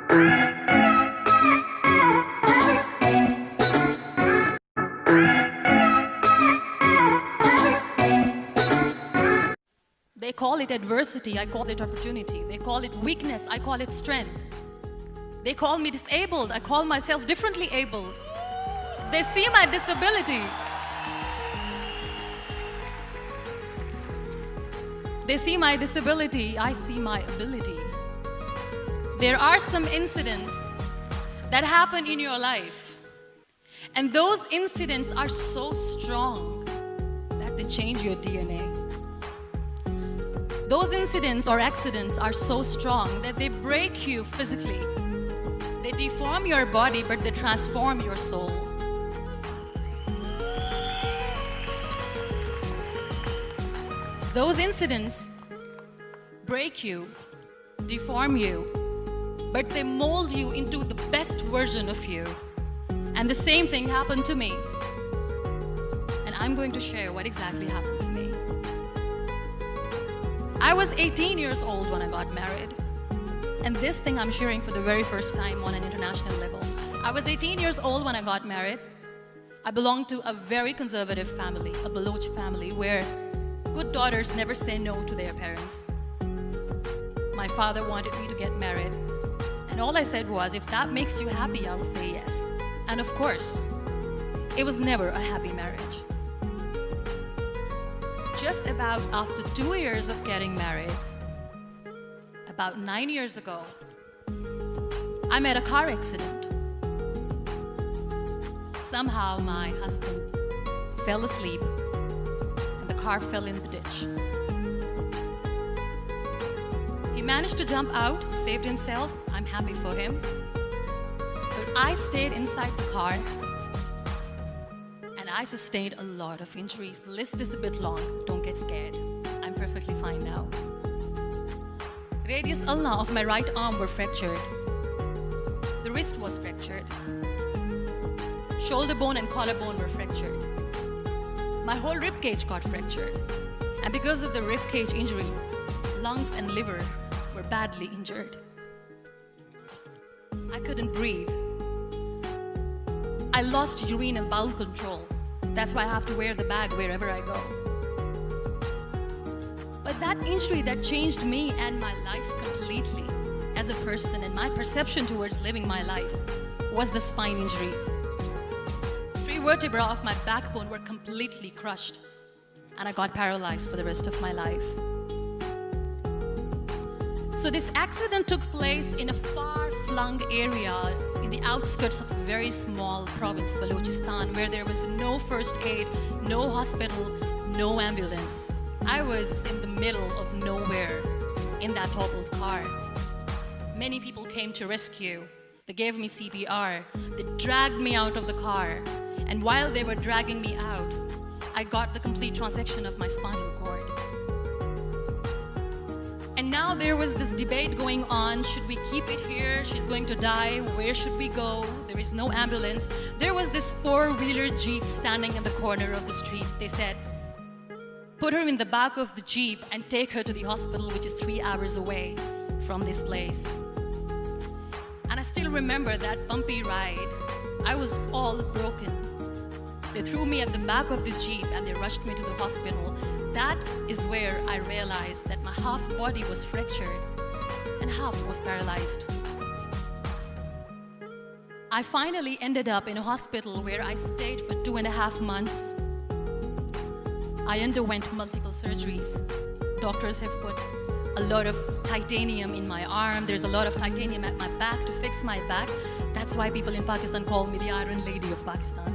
They call it adversity, I call it opportunity. They call it weakness, I call it strength. They call me disabled, I call myself differently abled. They see my disability. They see my disability, I see my ability. There are some incidents that happen in your life, and those incidents are so strong that they change your DNA. Those incidents or accidents are so strong that they break you physically. They deform your body, but they transform your soul. Those incidents break you, deform you, but they mold you into the best version of you. And the same thing happened to me. And I'm going to share what exactly happened to me. I was 18 years old when I got married. And this thing I'm sharing for the very first time on an international level. I was 18 years old when I got married. I belonged to a very conservative family, a Baloch family, where good daughters never say no to their parents. My father wanted me to get married. And all I said was, if that makes you happy, I'll say yes. And of course, it was never a happy marriage. Just about after 2 years of getting married, about 9 years ago, I met a car accident. Somehow my husband fell asleep and the car fell in the ditch. He managed to jump out, saved himself. I'm happy for him. But I stayed inside the car and I sustained a lot of injuries. The list is a bit long. Don't get scared. I'm perfectly fine now. Radius ulna of my right arm were fractured. The wrist was fractured. Shoulder bone and collarbone were fractured. My whole rib cage got fractured. And because of the rib cage injury, lungs and liver were badly injured. I couldn't breathe. I lost urine and bowel control. That's why I have to wear the bag wherever I go. But that injury that changed me and my life completely as a person and my perception towards living my life was the spine injury. 3 vertebrae of my backbone were completely crushed and I got paralyzed for the rest of my life. So this accident took place in a far-flung area in the outskirts of a very small province, Balochistan, where there was no first aid, no hospital, no ambulance. I was in the middle of nowhere in that hobbled car. Many people came to rescue. They gave me CPR. They dragged me out of the car. And while they were dragging me out, I got the complete transection of my spinal cord. And now there was this debate going on. Should we keep it here? She's going to die. Where should we go? There is no ambulance. There was this 4-wheeler Jeep standing in the corner of the street. They said, put her in the back of the Jeep and take her to the hospital, which is 3 hours away from this place. And I still remember that bumpy ride. I was all broken. They threw me at the back of the Jeep and they rushed me to the hospital. That is where I realized that my half body was fractured and half was paralyzed. I finally ended up in a hospital where I stayed for 2.5 months. I underwent multiple surgeries. Doctors have put a lot of titanium in my arm. There's a lot of titanium at my back to fix my back. That's why people in Pakistan call me the Iron Lady of Pakistan.